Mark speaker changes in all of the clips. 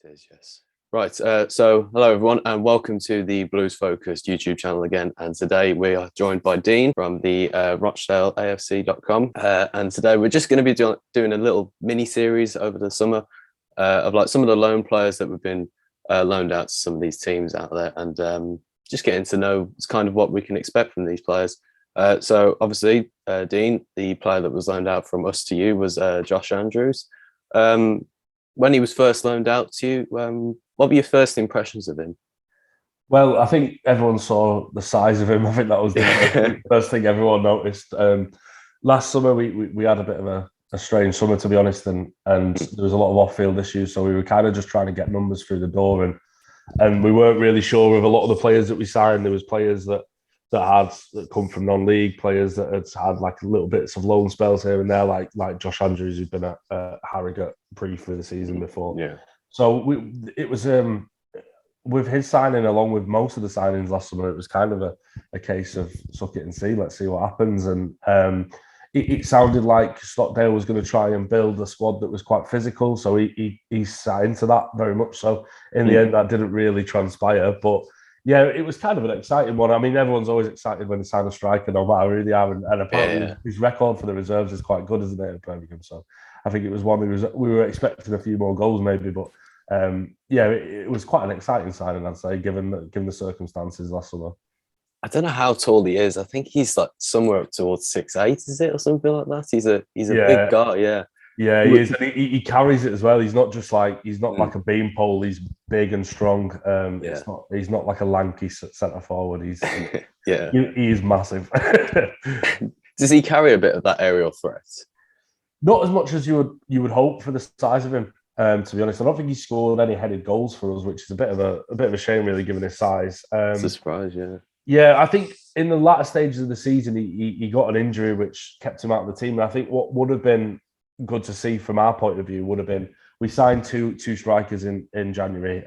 Speaker 1: is, yes. Right, so hello everyone and welcome to the Blues Focused YouTube channel again. And today we are joined by Dean from the Rochdale AFC.com. And today we're just going to be doing a little mini series over the summer of like some of the loan players that we've been loaned out to some of these teams out there, and just getting to know kind of what we can expect from these players. So obviously, Dean, the player that was loaned out from us to you was Josh Andrews. When he was first loaned out to you, what were your first impressions of him?
Speaker 2: Well, I think everyone saw the size of him. I think that was the first thing everyone noticed. Last summer, we had a bit of a strange summer, to be honest, and there was a lot of off-field issues. So we were kind of just trying to get numbers through the door, and we weren't really sure of a lot of the players that we signed. There was players that come from non-league, players that had like little bits of loan spells here and there, like Josh Andrews, who'd been at Harrogate briefly the season before.
Speaker 1: Yeah.
Speaker 2: So it was with his signing, along with most of the signings last summer, it was kind of a case of suck it and see, let's see what happens. And it sounded like Stockdale was going to try and build a squad that was quite physical. So he signed to that very much. So in the end, that didn't really transpire. But yeah, it was kind of an exciting one. I mean, everyone's always excited when they sign a striker, no matter who they are. And apparently his record for the reserves is quite good, isn't it, in Birmingham? So I think it was one we were expecting a few more goals maybe. But it was quite an exciting signing, I'd say, given the circumstances last summer.
Speaker 1: I don't know how tall he is. I think he's like somewhere up towards 6'8", is it, or something like that? He's a big guy, yeah.
Speaker 2: Yeah, he is, and he carries it as well. He's not just like like a beanpole. He's big and strong. He's not like a lanky centre forward. He's he is massive.
Speaker 1: Does he carry a bit of that aerial threat?
Speaker 2: Not as much as you would hope for the size of him. To be honest, I don't think he scored any headed goals for us, which is a bit of a shame, really, given his size.
Speaker 1: It's a surprise, yeah.
Speaker 2: Yeah, I think in the latter stages of the season, he got an injury which kept him out of the team. And I think what would have been good to see from our point of view would have been we signed two strikers in January,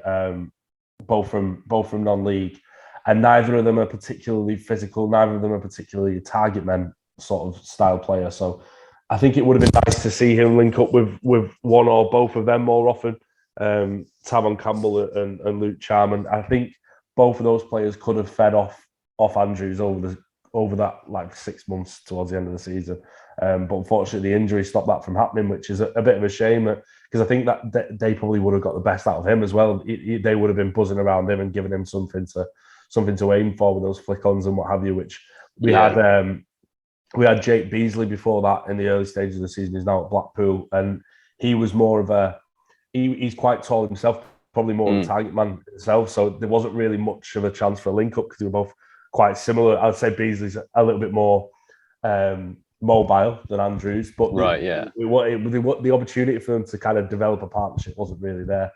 Speaker 2: both from non-league, and neither of them are particularly physical. Neither of them are particularly target men sort of style player. So I think it would have been nice to see him link up with one or both of them more often. Tamon Campbell and Luke Charman. I think both of those players could have fed off Andrews over that like 6 months towards the end of the season. But unfortunately, the injury stopped that from happening, which is a bit of a shame, because I think that they probably would have got the best out of him as well. They would have been buzzing around him and giving him something to aim for with those flick-ons and what have you, which we had. We had Jake Beasley before that in the early stages of the season. He's now at Blackpool, and he was more of he's quite tall himself, probably more of a target man himself. So there wasn't really much of a chance for a link-up because they were both quite similar. I'd say Beasley's a little bit more mobile than Andrews, but the opportunity for them to kind of develop a partnership wasn't really there.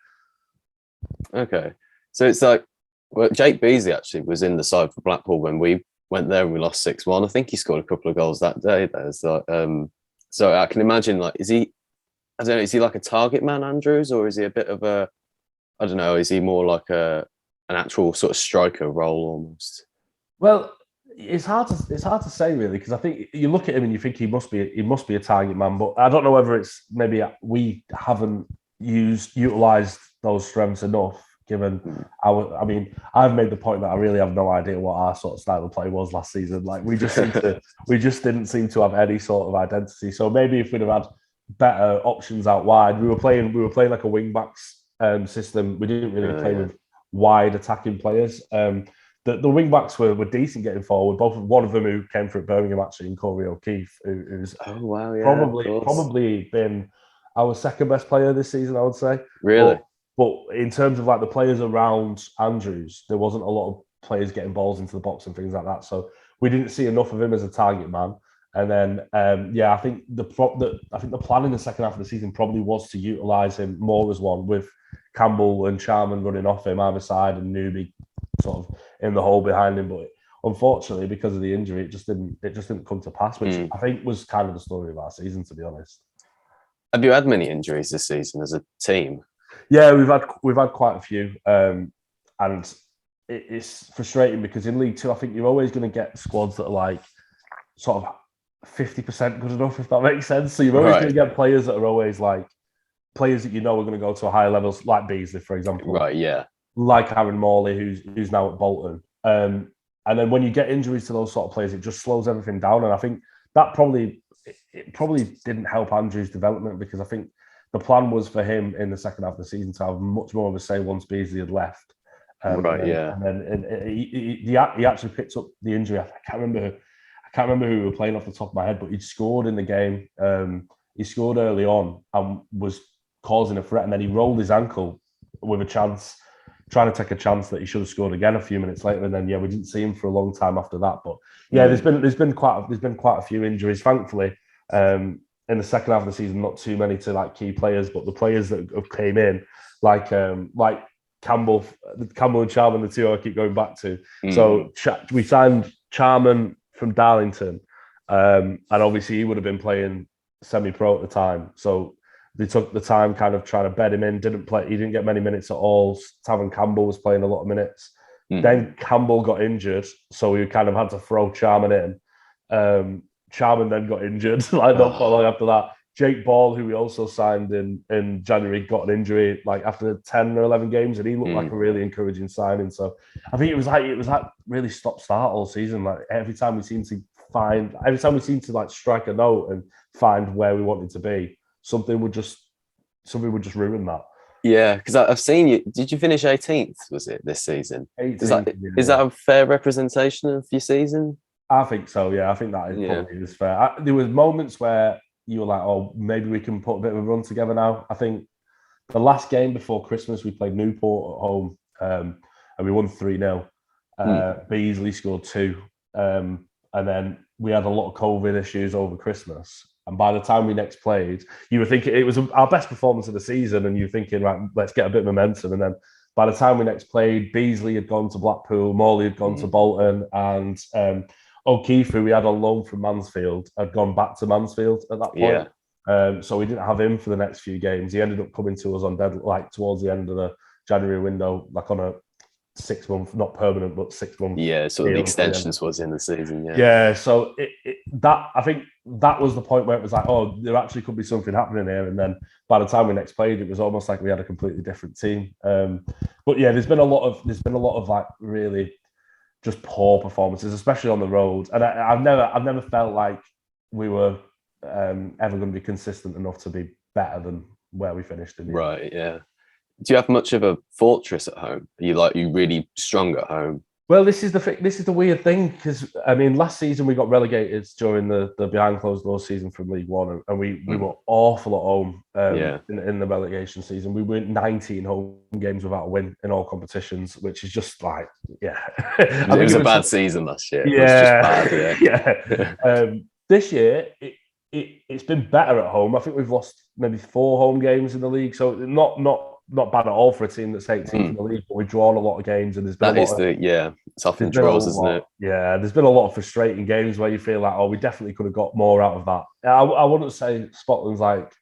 Speaker 1: Okay, so it's like, well, Jake Beasley actually was in the side for Blackpool when we went there and we lost 6-1. I think he scored a couple of goals that day. So I can imagine, like, is he like a target man, Andrews, or is he a bit of a, I don't know, is he more like an actual sort of striker role almost?
Speaker 2: Well, it's hard to say really, because I think you look at him and you think he must be a target man, but I don't know whether it's maybe we haven't utilised those strengths enough. Given I've made the point that I really have no idea what our sort of style of play was last season. Like we just didn't seem to have any sort of identity. So maybe if we'd have had better options out wide, we were playing like a wing backs system. We didn't really play with wide attacking players. The wing backs were decent getting forward. One of them who came from Birmingham actually, in Corey O'Keefe, who's probably been our second best player this season, I would say.
Speaker 1: Really.
Speaker 2: But in terms of like the players around Andrews, there wasn't a lot of players getting balls into the box and things like that. So we didn't see enough of him as a target man. And then, I think the plan in the second half of the season probably was to utilise him more as one, with Campbell and Charman running off him either side and Newby sort of in the hole behind him. But unfortunately, because of the injury, it just didn't come to pass, which I think was kind of the story of our season, to be honest.
Speaker 1: Have you had many injuries this season as a team?
Speaker 2: Yeah, we've had quite a few, and it's frustrating because in League Two, I think you're always going to get squads that are like sort of 50% good enough, if that makes sense. So you're always going to get players that are always like players that you know are going to go to a higher level, like Beasley, for example.
Speaker 1: Right, yeah.
Speaker 2: Like Aaron Morley, who's now at Bolton. And then when you get injuries to those sort of players, it just slows everything down. And I think that probably didn't help Andrew's development, because I think the plan was for him in the second half of the season to have much more of a say once Beasley had left.
Speaker 1: Right, yeah.
Speaker 2: And then he actually picked up the injury. I can't remember who we were playing off the top of my head, but he'd scored in the game. He scored early on and was causing a threat, and then he rolled his ankle with a chance, trying to take a chance that he should have scored again a few minutes later. And then we didn't see him for a long time after that. But there's been quite a few injuries. Thankfully, in the second half of the season, not too many to like key players, but the players that have came in, like Campbell and Charman, the two I keep going back to. So we signed Charman from Darlington, and obviously he would have been playing semi-pro at the time. So they took the time kind of trying to bed him in. He didn't get many minutes at all. Tavon Campbell was playing a lot of minutes. Then Campbell got injured, so we kind of had to throw Charman in. Charman then got injured, not long after that. Jake Ball, who we also signed in January, got an injury like after 10 or 11 games, and he looked like a really encouraging signing. So I think it was like really stop-start all season. Like every time we seemed to like strike a note and find where we wanted to be, something would just ruin that.
Speaker 1: Yeah, because I've seen you. Did you finish 18th? Was it this season?
Speaker 2: 18th,
Speaker 1: is that a fair representation of your season?
Speaker 2: I think so. Yeah, I think that is probably fair. There was moments where you were like, "Oh, maybe we can put a bit of a run together now." I think the last game before Christmas, we played Newport at home, and we won 3-0. Beasley scored 2, and then we had a lot of COVID issues over Christmas. And by the time we next played, you were thinking it was our best performance of the season, and you were thinking, right, let's get a bit of momentum. And then by the time we next played, Beasley had gone to Blackpool, Morley had gone to Bolton, and O'Keefe, who we had on loan from Mansfield, had gone back to Mansfield at that point. Yeah. So we didn't have him for the next few games. He ended up coming to us on towards the end of the January window, like on a 6-month, not permanent, but 6-month.
Speaker 1: Yeah, so the extensions was in the season.
Speaker 2: Yeah. So I think that was the point where it was like, oh, there actually could be something happening here. And then by the time we next played, it was almost like we had a completely different team. But yeah, there's been a lot of like really just poor performances, especially on the road. And I've never felt like we were ever going to be consistent enough to be better than where we finished in the
Speaker 1: right. Yeah. Do you have much of a fortress at home? Are you really strong at home?
Speaker 2: Well, this is the weird thing, because I mean, last season we got relegated during the behind closed doors season from League One, and we were awful at home in the relegation season. We went 19 home games without a win in all competitions, which is just like,
Speaker 1: it was a bad season last year. Yeah, it was just bad.
Speaker 2: This year it's been better at home. I think we've lost maybe 4 home games in the league, so not bad at all for a team that's 18th in the league, but we've drawn a lot of games, and there's been
Speaker 1: it's often draws, isn't it?
Speaker 2: Yeah, there's been a lot of frustrating games where you feel like, oh, we definitely could have got more out of that. I wouldn't say Scotland's like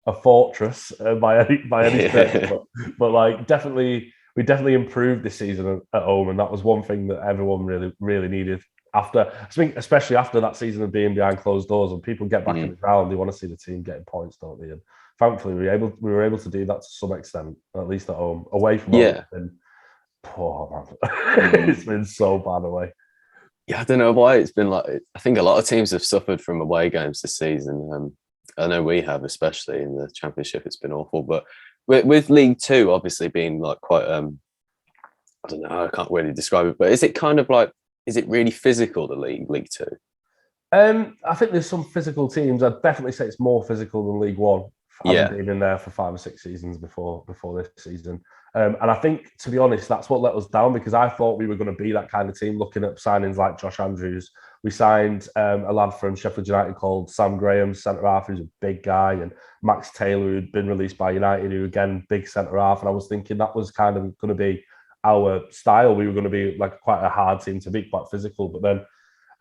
Speaker 2: a fortress by any stretch, but like we definitely improved this season at home, and that was one thing that everyone really, really needed. I think especially after that season of being behind closed doors, when people get back in the ground, they want to see the team getting points, don't they? And thankfully, we were able to do that to some extent, at least at home. Away from home, it's been poor, man. It's been so bad away.
Speaker 1: Yeah, I don't know why it's been like. I think a lot of teams have suffered from away games this season. I know we have, especially in the Championship. It's been awful, but with League Two obviously being like quite. I don't know. I can't really describe it, but is it kind of like? Is it really physical, the League Two?
Speaker 2: I think there's some physical teams. I'd definitely say it's more physical than League One. Having been in there for 5 or 6 seasons before this season. And I think, to be honest, that's what let us down, because I thought we were going to be that kind of team, looking at signings like Josh Andrews. We signed a lad from Sheffield United called Sam Graham, centre-half, who's a big guy, and Max Taylor, who'd been released by United, who, again, big centre-half. And I was thinking that was kind of going to be our style. We were going to be like quite a hard team to beat, quite physical. But then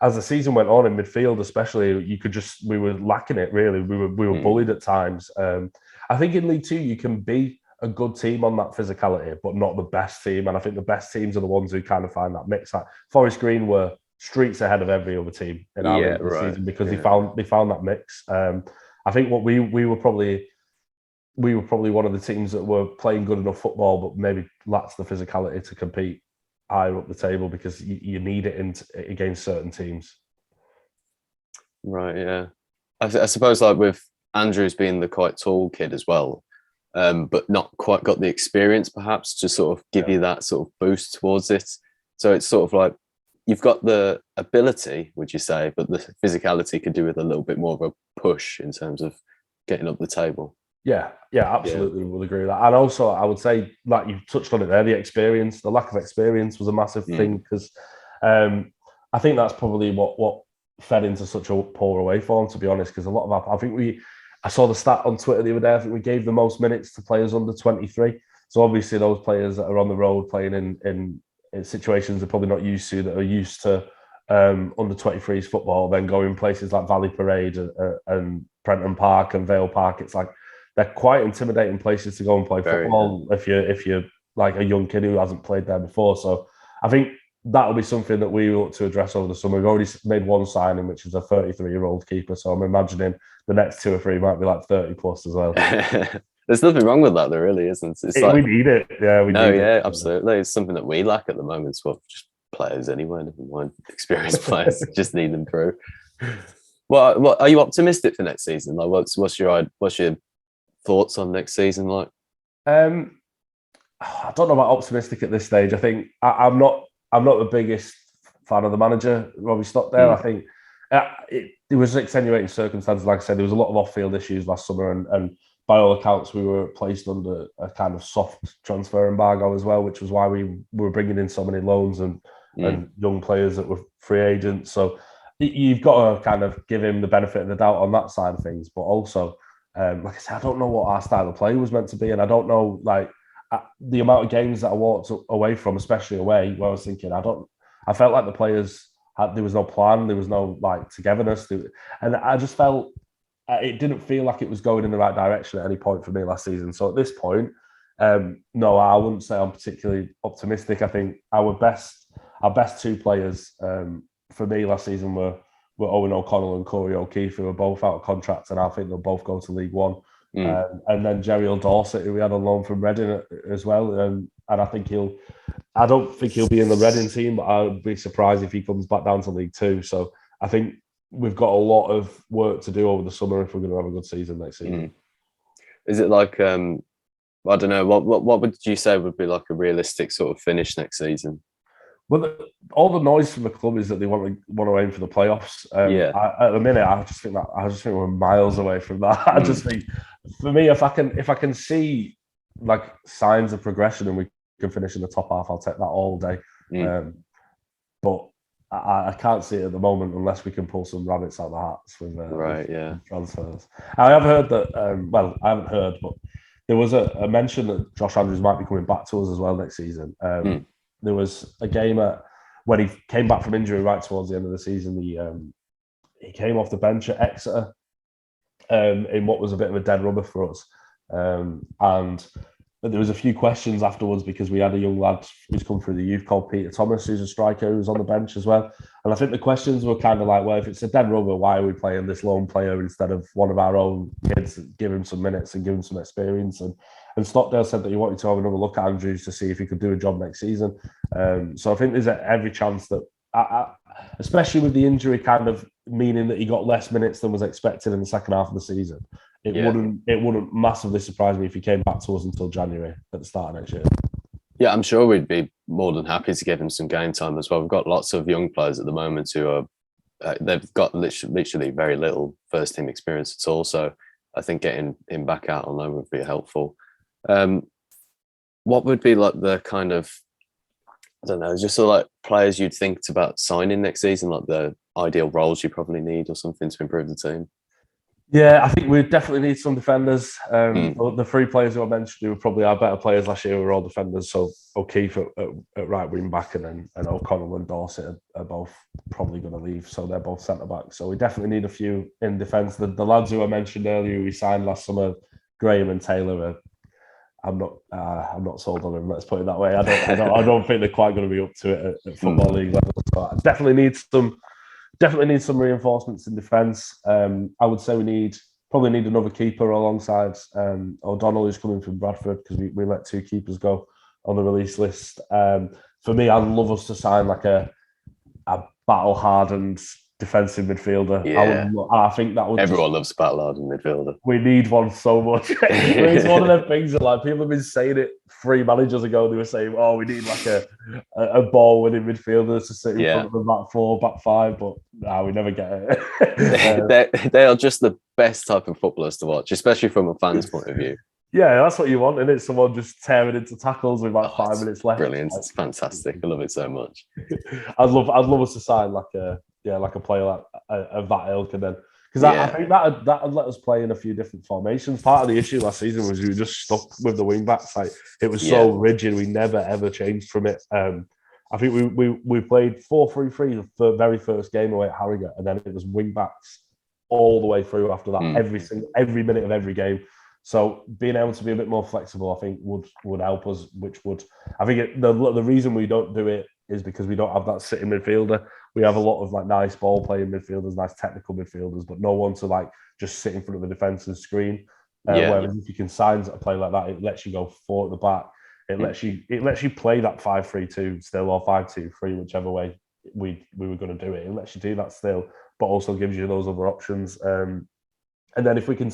Speaker 2: as the season went on, in midfield especially, we were lacking it, really. We were bullied at times. I think in League Two, you can be a good team on that physicality, but not the best team. And I think the best teams are the ones who kind of find that mix. Like Forest Green were streets ahead of every other team in our league this season, because they found that mix. I think what we were probably we were probably one of the teams that were playing good enough football, but maybe lacked the physicality to compete higher up the table because you need it against certain teams.
Speaker 1: Right, yeah. I suppose like with Andrews being the quite tall kid as well, but not quite got the experience perhaps to sort of give you that sort of boost towards it. So it's sort of like you've got the ability, would you say, but the physicality could do with a little bit more of a push in terms of getting up the table.
Speaker 2: Yeah, absolutely, would agree with that. And also, I would say, like you touched on it there, the lack of experience was a massive thing because I think that's probably what fed into such a poor away form, to be honest. Because a lot of I saw the stat on Twitter the other day. I think we gave the most minutes to players under 23. So obviously, those players that are on the road playing in situations they're probably not used to, that are used to under 23s football, then going places like Valley Parade and Prenton Park and Vale Park. It's like they're quite intimidating places to go and play football if you're like a young kid who hasn't played there before. So I think that'll be something that we ought to address over the summer. We've already made one signing, which is a 33-year-old keeper. So I'm imagining the next 2 or 3 might be like 30 plus as well.
Speaker 1: There's nothing wrong with that, there really isn't. It's like,
Speaker 2: we need it. Yeah,
Speaker 1: absolutely. It's something that we lack at the moment. So just players anyway, never mind experienced players. Just need them through. Well, are you optimistic for next season? Like, what's your thoughts on next season like?
Speaker 2: I don't know about optimistic at this stage. I think I'm not the biggest fan of the manager, Robbie Stockdale. I think it was extenuating circumstances. Like I said, there was a lot of off-field issues last summer, and by all accounts, we were placed under a kind of soft transfer embargo as well, which was why we were bringing in so many loans and young players that were free agents. So you've got to kind of give him the benefit of the doubt on that side of things. But also, like I said, I don't know what our style of play was meant to be, and I don't know the amount of games that I walked away from, especially away, where I was thinking I felt like the players there was no plan, there was no like togetherness, and I just felt it didn't feel like it was going in the right direction at any point for me last season. So at this point, no, I wouldn't say I'm particularly optimistic. I think our best 2 players for me last season were Owen O'Connell and Corey O'Keefe, who were both out of contract, and I think they'll both go to League One. And then Jerry Dorset, who we had on loan from Reading as well. And I think I don't think he'll be in the Reading team, but I'd be surprised if he comes back down to League Two. So I think we've got a lot of work to do over the summer if we're going to have a good season next season.
Speaker 1: Is it like I don't know, what would you say would be like a realistic sort of finish next season?
Speaker 2: Well, all the noise from the club is that they want to aim for the playoffs. At the minute, I just think we're miles away from that. I just think, for me, if I can see like signs of progression and we can finish in the top half, I'll take that all day. But I can't see it at the moment unless we can pull some rabbits out of the hats with transfers. I have heard that. I haven't heard, but there was a mention that Josh Andrews might be coming back to us as well next season. There was a game when he came back from injury right towards the end of the season. He came off the bench at Exeter in what was a bit of a dead rubber for us, and there was a few questions afterwards because we had a young lad who's come through the youth called Peter Thomas, who's a striker who was on the bench as well. And I think the questions were kind of like, well, if it's a dead rubber, why are we playing this lone player instead of one of our own kids? Give him some minutes and give him some experience. And Stockdale said that he wanted to have another look at Andrews to see if he could do a job next season. So I think there's every chance that, especially with the injury kind of meaning that he got less minutes than was expected in the second half of the season, it wouldn't massively surprise me if he came back to us until January at the start of next year.
Speaker 1: Yeah, I'm sure we'd be more than happy to give him some game time as well. We've got lots of young players at the moment who are they've got literally very little first team experience at all. So I think getting him back out on loan would be helpful. What would be like the kind of, I don't know, just sort of like players you'd think about signing next season, like the ideal roles you probably need or something to improve the team?
Speaker 2: Yeah, I think we definitely need some defenders. The 3 players who I mentioned who were probably our better players last year were all defenders. So O'Keefe at right wing back and O'Connell and Dorset are both probably going to leave. So they're both centre backs. So we definitely need a few in defence. The lads who I mentioned earlier who we signed last summer, Graham and Taylor, I'm not sold on them. Let's put it that way. I don't think they're quite going to be up to it at football league level. So I definitely need some reinforcements in defence. I would say we need Probably need another keeper alongside O'Donnell, who's coming from Bradford, because we let 2 keepers go on the release list. For me, I'd love us to sign like a battle-hardened defensive midfielder.
Speaker 1: Yeah.
Speaker 2: I think that would.
Speaker 1: Everyone loves a battle-hardened midfielder.
Speaker 2: We need one so much. It's one of them things that like people have been saying it 3 managers ago. They were saying, "Oh, we need like a ball-winning midfielder to sit in front of the back 4, back 5," but we never get
Speaker 1: it. They are just the best type of footballers to watch, especially from a fan's point of view.
Speaker 2: Yeah, that's what you want, and it's someone just tearing into tackles with like 5 minutes left.
Speaker 1: Brilliant! It's fantastic. I love it so much.
Speaker 2: I'd love us to sign like a player like of that ilk, and then because I think that'd let us play in a few different formations. Part of the issue last season was we were just stuck with the wing backs. Like it was so rigid, we never ever changed from it. I think we played 4-3-3 for the very first game away at Harrogate, and then it was wing backs all the way through after that, every minute of every game. So being able to be a bit more flexible, I think, would help us. Which would, I think, the reason we don't do it is because we don't have that sitting midfielder. We have a lot of like nice ball playing midfielders, nice technical midfielders, but no one to like just sit in front of the defence and screen. Whereas if you can sign a play like that, it lets you go 4 at the back. It lets you play that 5-3-2 still, or 5-2-3, whichever way we were going to do it. It lets you do that still, but also gives you those other options. And then if we can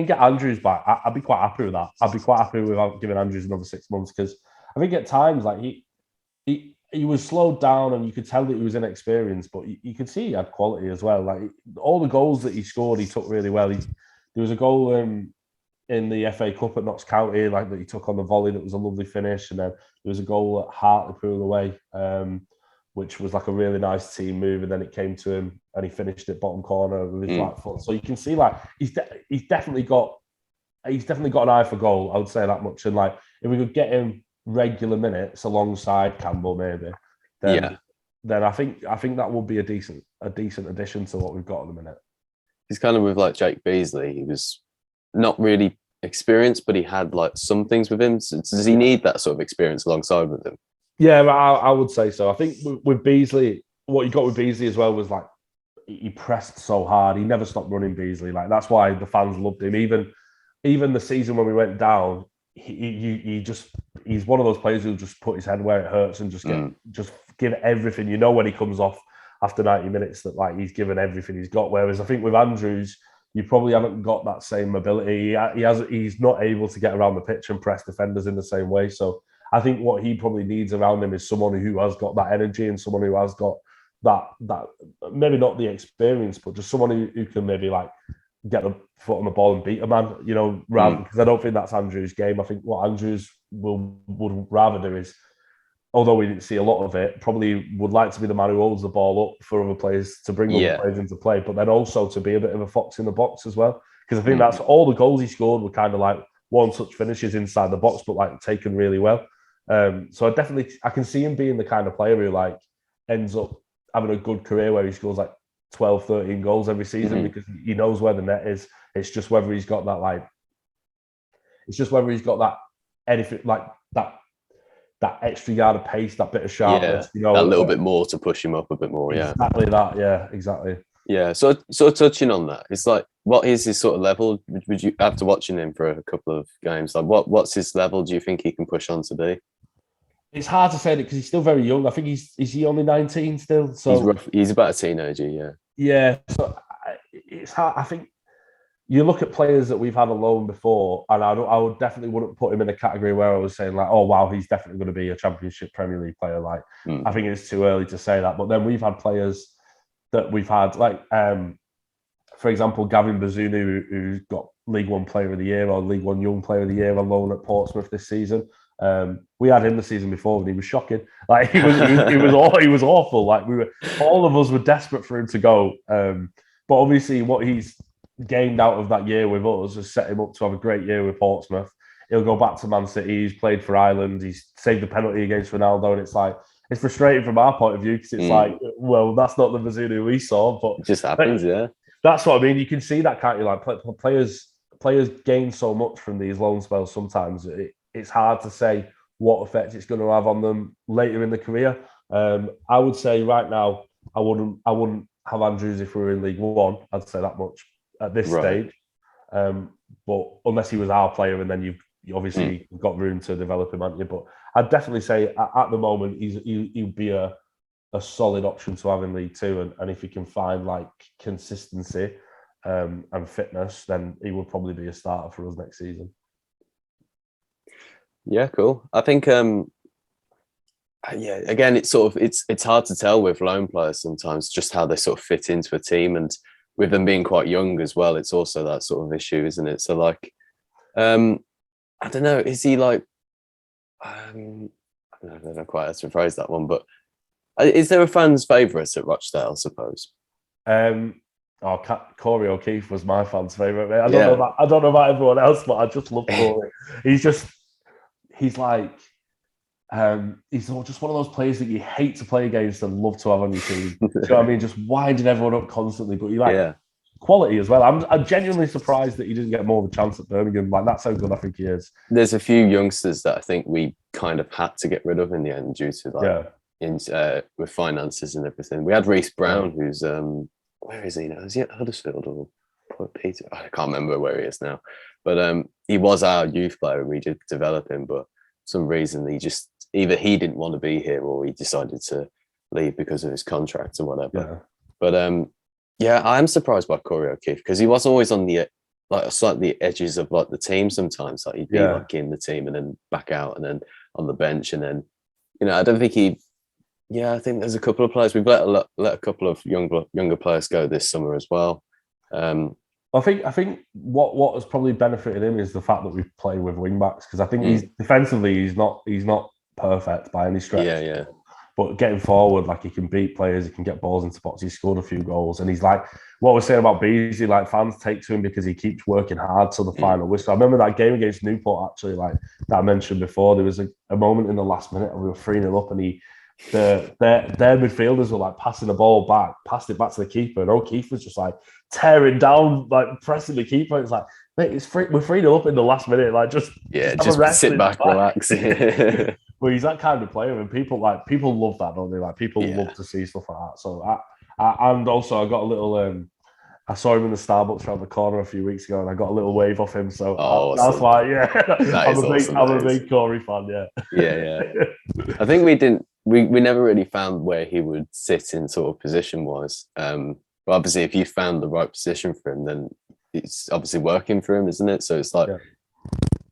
Speaker 2: get Andrews back, I'd be quite happy with that. I'd be quite happy without giving Andrews another 6 months, because I think at times like he was slowed down and you could tell that he was inexperienced, but you could see he had quality as well. Like all the goals that he scored, he took really well. There was a goal in the FA Cup at Notts County, like that he took on the volley. That was a lovely finish, and then there was a goal at Hartlepool away, which was like a really nice team move, and then it came to him and he finished it bottom corner with his right foot. So you can see like he's definitely got an eye for goal. I would say that much. And like if we could get him regular minutes alongside Campbell, maybe, then I think that would be a decent addition to what we've got at the minute.
Speaker 1: He's kind of with like Jake Beasley. He was not really experienced, but he had like some things with him. So does he need that sort of experience alongside with him?
Speaker 2: Yeah, I would say so. I think with Beasley, what you got with Beasley as well was like he pressed so hard. He never stopped running, Beasley. Like that's why the fans loved him. Even the season when we went down, he's one of those players who'll just put his head where it hurts and just give everything. You know when he comes off after 90 minutes that like he's given everything he's got. Whereas I think with Andrews, you probably haven't got that same mobility. He's not able to get around the pitch and press defenders in the same way. So I think what he probably needs around him is someone who has got that energy and someone who has got that maybe not the experience, but just someone who can maybe like get the foot on the ball and beat a man, you know, rather because I don't think that's Andrews' game. I think what Andrews would rather do is, although we didn't see a lot of it, probably would like to be the man who holds the ball up for other players to bring other players into play, but then also to be a bit of a fox in the box as well. Because I think that's all the goals he scored were kind of like one-touch finishes inside the box, but like taken really well. So I can see him being the kind of player who like ends up having a good career where he scores like 12, 13 goals every season because he knows where the net is. It's just whether he's got that anything like that extra yard of pace, that bit of sharpness, you know,
Speaker 1: a little bit more to push him up a bit more.
Speaker 2: Exactly that. Yeah, exactly.
Speaker 1: Yeah. So touching on that, it's like, what is his sort of level? Would you, after watching him for a couple of games, like what's his level? Do you think he can push on to be?
Speaker 2: It's hard to say that because he's still very young. I think is he only 19 still? So
Speaker 1: he's about a teenager. Yeah.
Speaker 2: Yeah. So it's hard. I think you look at players that we've had a loan before, and I would definitely wouldn't put him in a category where I was saying like, oh wow, he's definitely going to be a Championship Premier League player. Like I think it's too early to say that. But then we've had players that we've had like, for example, Gavin Bazunu, who's got League One Player of the Year or League One Young Player of the Year on loan at Portsmouth this season. We had him the season before, and he was shocking. Like he was awful. Like all of us were desperate for him to go. But obviously, what he's gained out of that year with us has set him up to have a great year with Portsmouth. He'll go back to Man City. He's played for Ireland. He's saved a penalty against Ronaldo, and it's like it's frustrating from our point of view because it's like, well, that's not the Bazunu we saw. But
Speaker 1: it just happens, yeah.
Speaker 2: That's what I mean. You can see that, can't you? Like players gain so much from these loan spells. Sometimes it's hard to say what effect it's going to have on them later in the career. I would say right now, I wouldn't have Andrews if we were in League One. I'd say that much. at this
Speaker 1: Right.
Speaker 2: stage. But unless he was our player, and then you obviously got room to develop him, haven't you? But I'd definitely say at the moment he'd be a solid option to have in League Two, and if he can find like consistency and fitness, then he will probably be a starter for us next season.
Speaker 1: Yeah, cool. I think yeah, again, it's sort of it's hard to tell with loan players sometimes just how they sort of fit into a team, and with them being quite young as well, it's also that sort of issue, isn't it? So like, I don't know, is he like, I don't know quite how to phrase that one, but is there a fan's favourite at Rochdale, I suppose?
Speaker 2: Corey O'Keefe was my fan's favourite, mate. I don't know about everyone else, but I just love Corey. he's like he's just one of those players that you hate to play against and love to have on your team. Do you know what I mean? Just winding everyone up constantly, but quality as well. I'm genuinely surprised that he didn't get more of a chance at Birmingham. Like, that's how good I think he is.
Speaker 1: There's a few youngsters that I think we kind of had to get rid of in the end due to with finances and everything. We had Reece Brown, who's where is he now? Is he at Huddersfield or Port Peter? I can't remember where he is now. But he was our youth player. We did develop him, but for some reason either he didn't want to be here or he decided to leave because of his contract or whatever.
Speaker 2: Yeah.
Speaker 1: But I am surprised by Corey O'Keefe because he was always on the slightly edges of like the team sometimes. Like he'd be like in the team and then back out and then on the bench and then I don't think I think there's a couple of players we've let a couple of younger players go this summer as well.
Speaker 2: I think what has probably benefited him is the fact that we play with wing backs, because I think he's defensively he's not perfect by any stretch.
Speaker 1: Yeah.
Speaker 2: But getting forward, like, he can beat players, he can get balls into box. He scored a few goals, and he's like what we're saying about Beasley. Like, fans take to him because he keeps working hard till the final whistle. I remember that game against Newport, actually, like that I mentioned before. There was a moment in the last minute, and we were 3-0 up, and their midfielders were like passing the ball back, passed it back to the keeper, and O'Keefe was just like tearing down, like pressing the keeper. It's like, mate, we're 3-0 up in the last minute, like just
Speaker 1: sit back, relax.
Speaker 2: Well, he's that kind of player, and people love that, don't they? Like, people love to see stuff like that. So and also I got a little I saw him in the Starbucks around the corner a few weeks ago, and I got a little wave off him. So that's why, I'm a big Corey fan.
Speaker 1: Yeah. I think we never really found where he would sit in sort of position wise. But obviously, if you found the right position for him, then it's obviously working for him, isn't it? So it's like,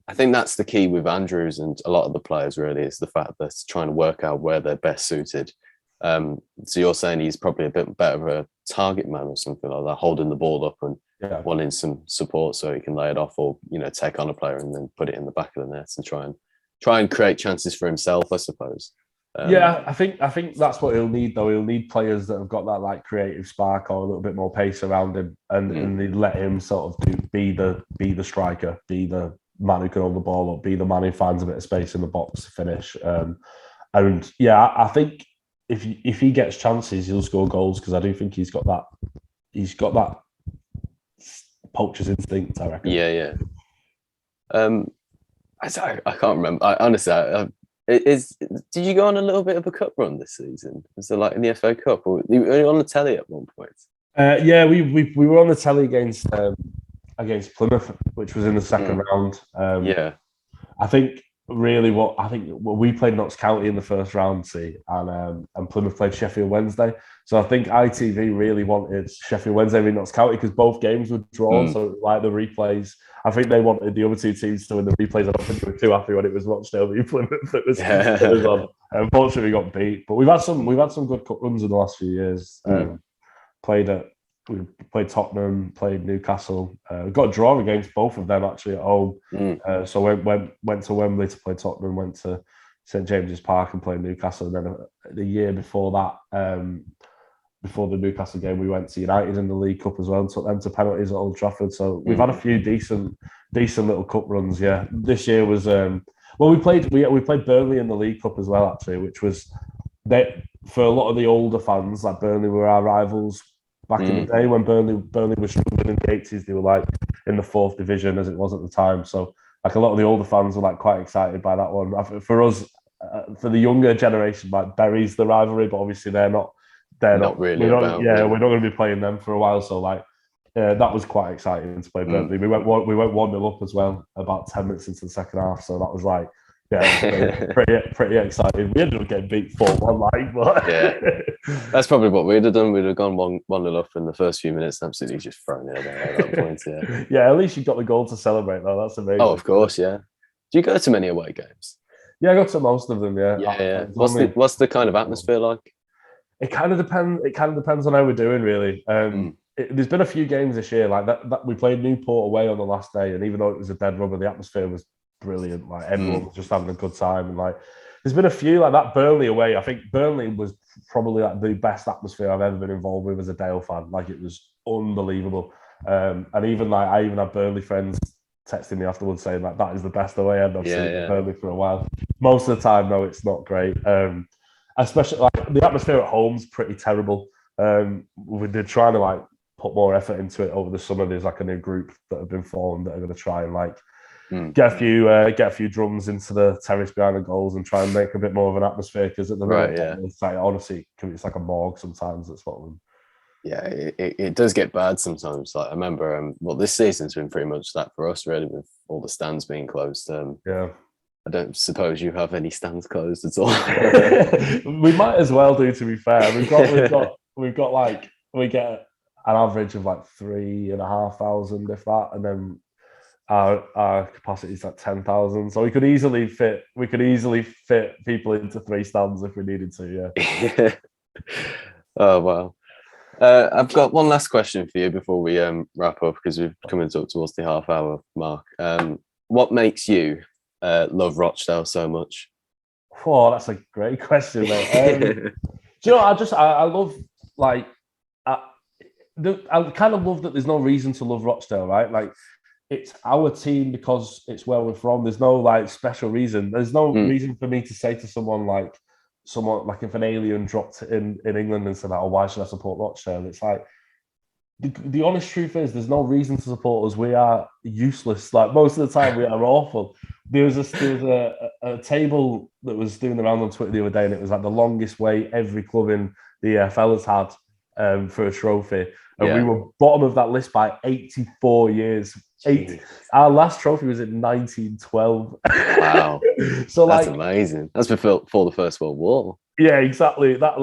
Speaker 1: I think that's the key with Andrews and a lot of the players, really, is the fact that it's trying to work out where they're best suited. So you're saying he's probably a bit better of a target man or something like that, holding the ball up and wanting some support so he can lay it off, or take on a player and then put it in the back of the net and try and create chances for himself, I suppose.
Speaker 2: I think that's what he'll need, though. He'll need players that have got that like creative spark or a little bit more pace around him, and they let him sort of be the striker, be the man who can hold the ball up, be the man who finds a bit of space in the box to finish. I think if he gets chances, he'll score goals, because I do think he's got that poacher's instinct, I reckon.
Speaker 1: Yeah. I can't remember. Honestly, did you go on a little bit of a cup run this season? Was it like in the FA Cup, or you were on the telly at one point?
Speaker 2: We were on the telly against Plymouth, which was in the second round. I think really we played Notts County in the first round, and Plymouth played Sheffield Wednesday. So I think ITV really wanted Sheffield Wednesday v Notts County because both games were drawn. So like the replays, I think they wanted the other two teams to win the replays. I don't think they were too happy when it was Rochdale v Plymouth that was on. Unfortunately, we got beat, but we've had some good cup runs in the last few years. We played Tottenham, played Newcastle. Got a draw against both of them actually at home. So went to Wembley to play Tottenham, went to St James's Park and played Newcastle. And then the year before that, before the Newcastle game, we went to United in the League Cup as well and took them to penalties at Old Trafford. So we've had a few decent little cup runs. Yeah, this year was we played Burnley in the League Cup as well, actually, which was for a lot of the older fans, like Burnley were our rivals. Back in the day when Burnley was struggling in the 80s, they were like in the 4th division as it was at the time. So like a lot of the older fans were like quite excited by that one. For us, for the younger generation, like Bury's the rivalry, but obviously they're not really. We're not going to be playing them for a while. So like that was quite exciting to play Burnley. We went 1-0 up as well about 10 minutes into the second half, so that was like, pretty exciting. We ended up getting beat 4-1, but
Speaker 1: yeah, that's probably what we'd have done. We'd have gone 1-0 up in the first few minutes, absolutely just thrown it away at that point. Yeah,
Speaker 2: yeah. At least you got the goal to celebrate, though. That's amazing.
Speaker 1: Oh, of course, yeah. Do you go to many away games?
Speaker 2: Yeah, I got to most of them. Yeah,
Speaker 1: Yeah. What's the kind of atmosphere like?
Speaker 2: It kind of depends. It kind of depends on how we're doing, really. There's been a few games this year like that. We played Newport away on the last day, and even though it was a dead rubber, the atmosphere was brilliant. Like everyone was just having a good time, and like there's been a few like that. Burnley away, I think Burnley was probably like the best atmosphere I've ever been involved with as a Dale fan. Like it was unbelievable. And even like I even had Burnley friends texting me afterwards saying like that is the best away end I've seen in Burnley for a while. Most of the time, no, it's not great. Especially like the atmosphere at home's pretty terrible. We've been trying to like put more effort into it over the summer. There's like a new group that have been formed that are going to try and like get a few drums into the terrace behind the goals and try and make a bit more of an atmosphere, because at the moment, it's like honestly, it's like a morgue sometimes at Scotland.
Speaker 1: Yeah, it does get bad sometimes. Like I remember, this season's been pretty much that for us, really, with all the stands being closed. I don't suppose you have any stands closed at all.
Speaker 2: We might as well do. To be fair, we get an average of like 3,500, if that, and then our capacity is like 10,000. So we could easily fit people into 3 stands if we needed to. Yeah.
Speaker 1: Oh wow. I've got one last question for you before we wrap up, because we've come up towards the half-hour mark. What makes you love Rochdale so much?
Speaker 2: Oh, that's a great question, mate. Do you know? I love like I kind of love that there's no reason to love Rochdale, right? Like it's our team because it's where we're from. There's no like special reason. There's no reason for me to say to someone like if an alien dropped in England and said, "Oh, why should I support Rochdale?" It's like the honest truth is there's no reason to support us. We are useless. Like most of the time, we are awful. There was a table that was doing the round on Twitter the other day, and it was like the longest wait every club in the EFL has had for a trophy, and we were bottom of that list by 84 years. Our last trophy was in 1912.
Speaker 1: Wow,
Speaker 2: so
Speaker 1: that's amazing. That's before the First World War.
Speaker 2: Yeah, exactly. That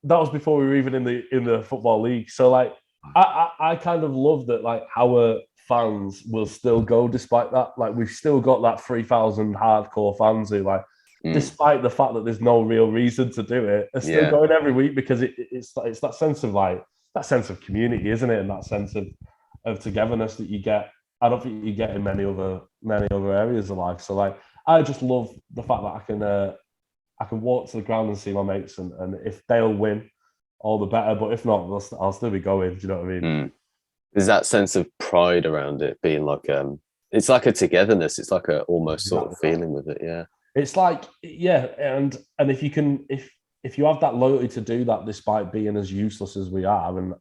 Speaker 2: was before we were even in the football league. So like, I kind of love that like our fans will still go despite that. Like we've still got that 3,000 hardcore fans who like, despite the fact that there's no real reason to do it, are still going every week, because it's that sense of like that sense of community, isn't it? And that sense of togetherness that you get. I don't think you get in many other areas of life. So like, I just love the fact that I can walk to the ground and see my mates, and if they'll win, all the better. But if not, I'll still be going. Do you know what I mean?
Speaker 1: There's that sense of pride around it being like it's like a togetherness. It's like a almost sort of feeling with it. Yeah,
Speaker 2: it's like and if you can if you have that loyalty to do that despite being as useless as we are and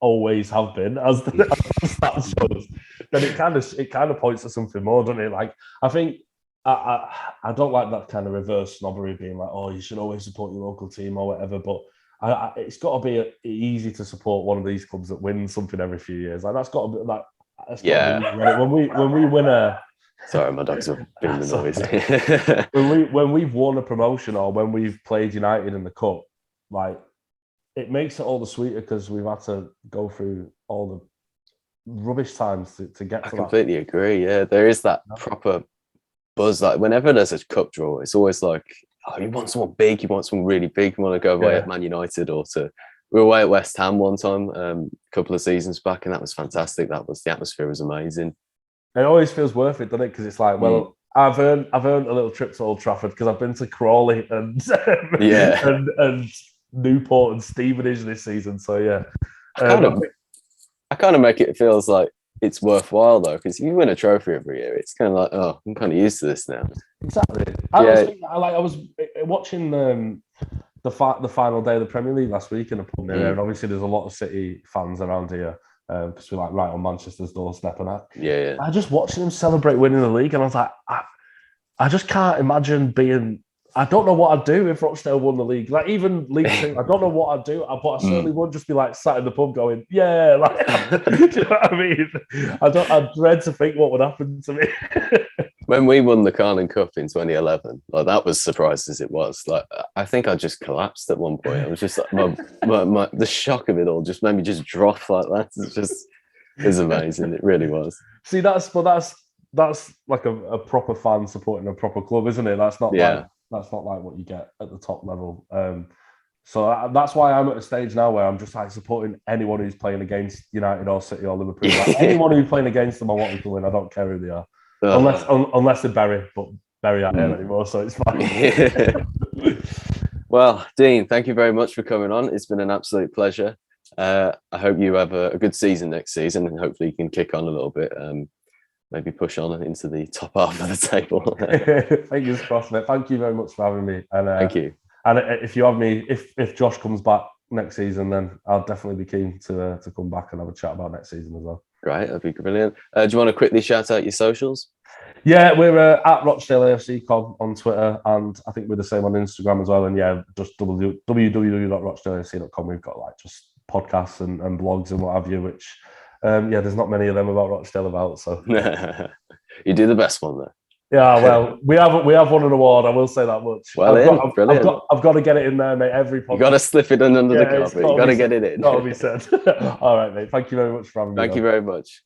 Speaker 2: always have been, as the stats shows, then it kind of points to something more, doesn't it? Like I think I don't like that kind of reverse snobbery, being like, oh, you should always support your local team or whatever. But it's got to be easy to support one of these clubs that wins something every few years. Like that's got to be like, when we win a.
Speaker 1: Sorry, my dogs are being the noise.
Speaker 2: when we've won a promotion or when we've played United in the cup, like it makes it all the sweeter because we've had to go through all the rubbish times to get to that.
Speaker 1: I completely agree. Yeah, there is that proper buzz. Like whenever there's a cup draw, it's always like, oh, you want someone big, you want someone really big, you want to go away at Man United we were away at West Ham one time, a couple of seasons back, and that was fantastic. The atmosphere was amazing.
Speaker 2: It always feels worth it, doesn't it? Because it's like, well, I've earned a little trip to Old Trafford because I've been to Crawley and and Newport and Stevenage this season. So yeah,
Speaker 1: I kind of make it feels like it's worthwhile though, because if you win a trophy every year, it's kind of like, oh, I'm kind of used to this now.
Speaker 2: Exactly. I was watching the final day of the Premier League last week in a pub near here, and obviously there's a lot of City fans around here because we're like right on Manchester's doorstep, and I just watching them celebrate winning the league, and I was like, I just can't imagine being I don't know what I'd do if Rochdale won the league. Like even League Two, I don't know what I'd do. But I certainly wouldn't just be like sat in the pub going, "Yeah." Like, do you know what I mean? I dread to think what would happen to me.
Speaker 1: When we won the Carling Cup in 2011, like that was surprised as it was. Like I think I just collapsed at one point. I was just like, the shock of it all just made me just drop like that. It's amazing. It really was.
Speaker 2: See, that's like a proper fan supporting a proper club, isn't it? That's not like what you get at the top level. So that's why I'm at a stage now where I'm just like supporting anyone who's playing against United or City or Liverpool. Like, anyone who's playing against them, I want them to win. I don't care who they are. Unless they're Barry, but Barry aren't here anymore, so it's fine.
Speaker 1: Well, Dean, thank you very much for coming on. It's been an absolute pleasure. I hope you have a good season next season, and hopefully you can kick on a little bit. Maybe push on into the top half of the table.
Speaker 2: Fingers crossed, mate. Thank you very much for having me. And
Speaker 1: thank you.
Speaker 2: And if you have me, if Josh comes back next season, then I'll definitely be keen to come back and have a chat about next season as well.
Speaker 1: Great, that'd be brilliant. Do you want to quickly shout out your socials?
Speaker 2: Yeah, we're at Rochdale AFC.com on Twitter, and I think we're the same on Instagram as well. And yeah, just www.rochdaleafc.com. We've got like just podcasts and blogs and what have you, which there's not many of them about Rochdale about. So
Speaker 1: you do the best one there.
Speaker 2: Yeah, well, we have won an award. I will say that much.
Speaker 1: Well,
Speaker 2: I've got to get it in there, mate. Every podcast.
Speaker 1: You got to slip it under the carpet. You got to get it in.
Speaker 2: That'll be said. All right, mate. Thank you very much for having me.
Speaker 1: Thank you very much.